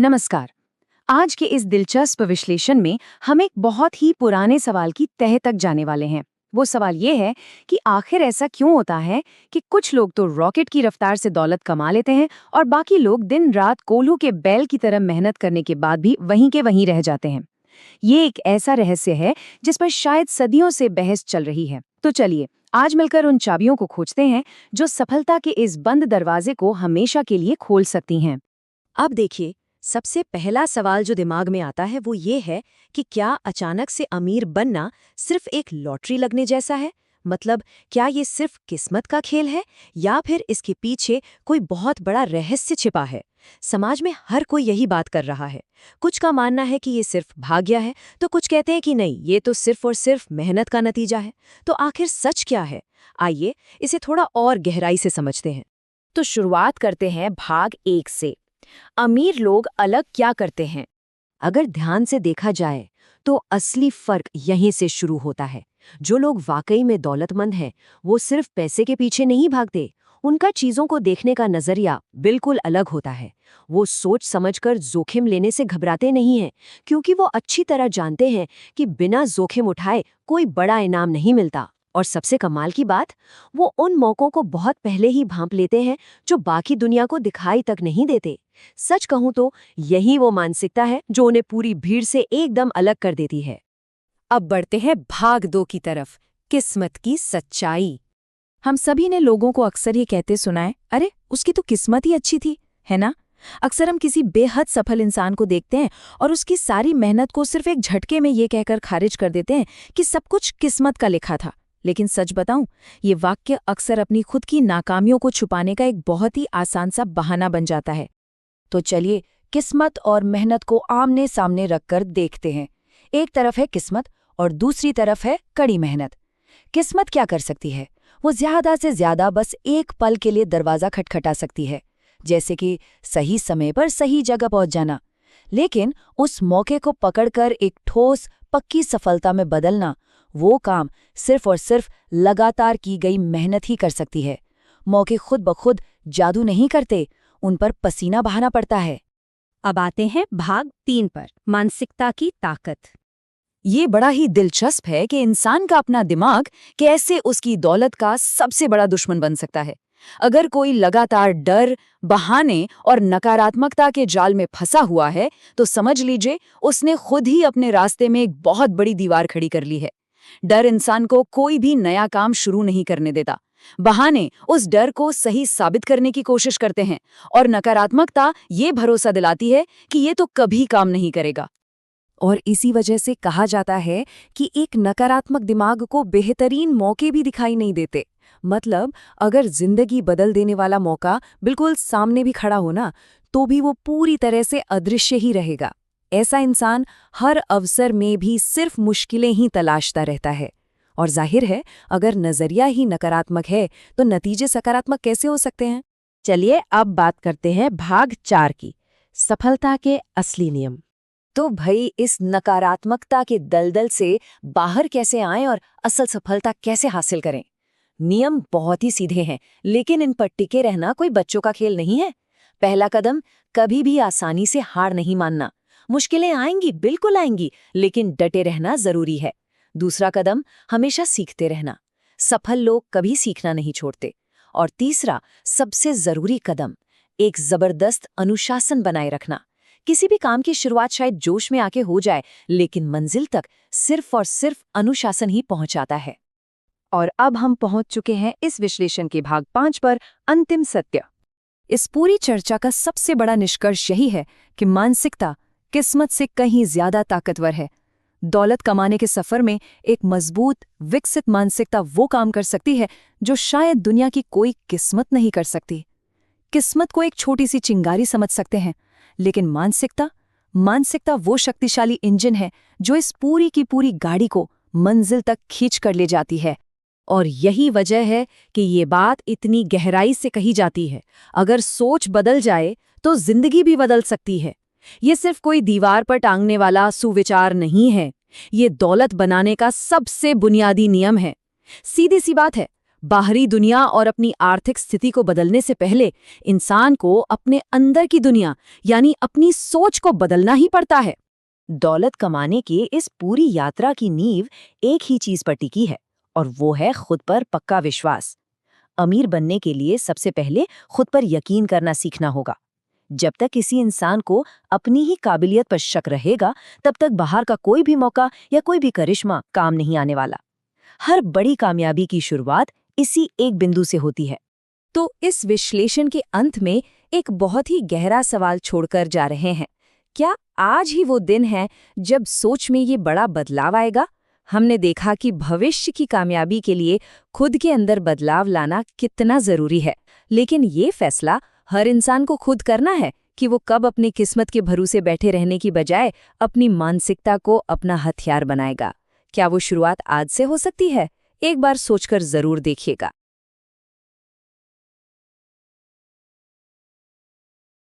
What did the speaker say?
नमस्कार। आज के इस दिलचस्प विश्लेषण में हम एक बहुत ही पुराने सवाल की तह तक जाने वाले हैं। वो सवाल ये है कि आखिर ऐसा क्यों होता है कि कुछ लोग तो रॉकेट की रफ्तार से दौलत कमा लेते हैं और बाकी लोग दिन रात कोल्हू के बैल की तरह मेहनत करने के बाद भी वहीं के वहीं रह जाते हैं। ये एक ऐसा रहस्य है जिस पर शायद सदियों से बहस चल रही है। तो चलिए आज मिलकर उन चाबियों को खोजते हैं जो सफलता के इस बंद दरवाजे को हमेशा के लिए खोल सकती हैं। अब देखिए, सबसे पहला सवाल जो दिमाग में आता है वो ये है कि क्या अचानक से अमीर बनना सिर्फ एक लॉटरी लगने जैसा है? मतलब क्या ये सिर्फ किस्मत का खेल है या फिर इसके पीछे कोई बहुत बड़ा रहस्य छिपा है? समाज में हर कोई यही बात कर रहा है। कुछ का मानना है कि ये सिर्फ भाग्य है, तो कुछ कहते हैं कि नहीं, ये तो सिर्फ और सिर्फ मेहनत का नतीजा है। तो आखिर सच क्या है? आइए इसे थोड़ा और गहराई से समझते हैं। तो शुरुआत करते हैं भाग 1 से। अमीर लोग अलग क्या करते हैं? अगर ध्यान से देखा जाए तो असली फर्क यहीं से शुरू होता है। जो लोग वाकई में दौलतमंद हैं, वो सिर्फ पैसे के पीछे नहीं भागते। उनका चीजों को देखने का नजरिया बिल्कुल अलग होता है। वो सोच समझकर जोखिम लेने से घबराते नहीं हैं, क्योंकि वो अच्छी तरह जानते हैं कि बिना जोखिम उठाए कोई बड़ा इनाम नहीं मिलता। और सबसे कमाल की बात, वो उन मौकों को बहुत पहले ही भांप लेते हैं जो बाकी दुनिया को दिखाई तक नहीं देते। सच कहूं तो यही वो मानसिकता है जो उन्हें पूरी भीड़ से एकदम अलग कर देती है। अब बढ़ते हैं भाग 2 की तरफ, किस्मत की सच्चाई। हम सभी ने लोगों को अक्सर ये कहते सुना है, अरे उसकी तो किस्मत ही अच्छी थी, है ना? अक्सर हम किसी बेहद सफल इंसान को देखते हैं और उसकी सारी मेहनत को सिर्फ एक झटके में ये कहकर खारिज कर देते हैं कि सब कुछ किस्मत का लिखा था। लेकिन सच बताऊं, ये वाक्य अक्सर अपनी खुद की नाकामियों को छुपाने का एक बहुत ही आसान सा बहाना बन जाता है। तो चलिए किस्मत और मेहनत को आमने सामने रखकर देखते हैं। एक तरफ है किस्मत और दूसरी तरफ है कड़ी मेहनत। किस्मत क्या कर सकती है? वो ज्यादा से ज्यादा बस एक पल के लिए दरवाजा खटखटा सकती है, जैसे कि सही समय पर सही जगह पहुंच जाना। लेकिन उस मौके को पकड़कर एक ठोस पक्की सफलता में बदलना, वो काम सिर्फ और सिर्फ लगातार की गई मेहनत ही कर सकती है। मौके खुद ब खुद जादू नहीं करते, उन पर पसीना बहाना पड़ता है। अब आते हैं भाग 3 पर, मानसिकता की ताकत। ये बड़ा ही दिलचस्प है कि इंसान का अपना दिमाग कैसे उसकी दौलत का सबसे बड़ा दुश्मन बन सकता है। अगर कोई लगातार डर, बहाने और नकारात्मकता के जाल में फंसा हुआ है, तो समझ लीजिए उसने खुद ही अपने रास्ते में एक बहुत बड़ी दीवार खड़ी कर ली है। डर इंसान को कोई भी नया काम शुरू नहीं करने देता। बहाने उस डर को सही साबित करने की कोशिश करते हैं और नकारात्मकता ये भरोसा दिलाती है कि ये तो कभी काम नहीं करेगा। और इसी वजह से कहा जाता है कि एक नकारात्मक दिमाग को बेहतरीन मौके भी दिखाई नहीं देते। मतलब अगर जिंदगी बदल देने वाला मौका बिल्कुल सामने भी खड़ा हो ना, तो भी वो पूरी तरह से अदृश्य ही रहेगा। ऐसा इंसान हर अवसर में भी सिर्फ मुश्किलें ही तलाशता रहता है। और जाहिर है, अगर नजरिया ही नकारात्मक है तो नतीजे सकारात्मक कैसे हो सकते हैं? चलिए अब बात करते हैं भाग 4 की, सफलता के असली नियम। तो भाई इस नकारात्मकता के दलदल से बाहर कैसे आएं और असल सफलता कैसे हासिल करें? नियम बहुत ही सीधे हैं, लेकिन इन पर टिके रहना कोई बच्चों का खेल नहीं है। पहला कदम, कभी भी आसानी से हार नहीं मानना। मुश्किलें आएंगी, बिल्कुल आएंगी, लेकिन डटे रहना जरूरी है। दूसरा कदम, हमेशा सीखते रहना। सफल लोग कभी सीखना नहीं छोड़ते। और तीसरा, सबसे जरूरी कदम, एक जबरदस्त अनुशासन बनाए रखना। किसी भी काम की शुरुआत शायद जोश में आके हो जाए, लेकिन मंजिल तक सिर्फ और सिर्फ अनुशासन ही पहुंचाता है। और अब हम पहुंच चुके हैं इस विश्लेषण के भाग 5 पर, अंतिम सत्य। इस पूरी चर्चा का सबसे बड़ा निष्कर्ष यही है कि मानसिकता किस्मत से कहीं ज्यादा ताकतवर है। दौलत कमाने के सफर में एक मजबूत, विकसित मानसिकता वो काम कर सकती है जो शायद दुनिया की कोई किस्मत नहीं कर सकती। किस्मत को एक छोटी सी चिंगारी समझ सकते हैं, लेकिन मानसिकता वो शक्तिशाली इंजन है जो इस पूरी की पूरी गाड़ी को मंजिल तक खींच कर ले जाती है। और यही वजह है कि ये बात इतनी गहराई से कही जाती है। अगर सोच बदल जाए तो जिंदगी भी बदल सकती है। ये सिर्फ कोई दीवार पर टांगने वाला सुविचार नहीं है, ये दौलत बनाने का सबसे बुनियादी नियम है। सीधी सी बात है, बाहरी दुनिया और अपनी आर्थिक स्थिति को बदलने से पहले इंसान को अपने अंदर की दुनिया यानी अपनी सोच को बदलना ही पड़ता है। दौलत कमाने की इस पूरी यात्रा की नींव एक ही चीज पर टिकी है और वो है खुद पर पक्का विश्वास। अमीर बनने के लिए सबसे पहले खुद पर यकीन करना सीखना होगा। जब तक किसी इंसान को अपनी ही काबिलियत पर शक रहेगा, तब तक बाहर का कोई भी मौका या कोई भी करिश्मा काम नहीं आने वाला। हर बड़ी कामयाबी की शुरुआत इसी एक बिंदु से होती है। तो इस विश्लेषण के अंत में एक बहुत ही गहरा सवाल छोड़कर जा रहे हैं। क्या आज ही वो दिन है जब सोच में ये बड़ा बदलाव आएगा? हमने देखा कि भविष्य की कामयाबी के लिए खुद के अंदर बदलाव लाना कितना जरूरी है, लेकिन ये फैसला हर इंसान को खुद करना है कि वो कब अपनी किस्मत के भरोसे बैठे रहने की बजाय अपनी मानसिकता को अपना हथियार बनाएगा। क्या वो शुरुआत आज से हो सकती है? एक बार सोचकर जरूर देखिएगा।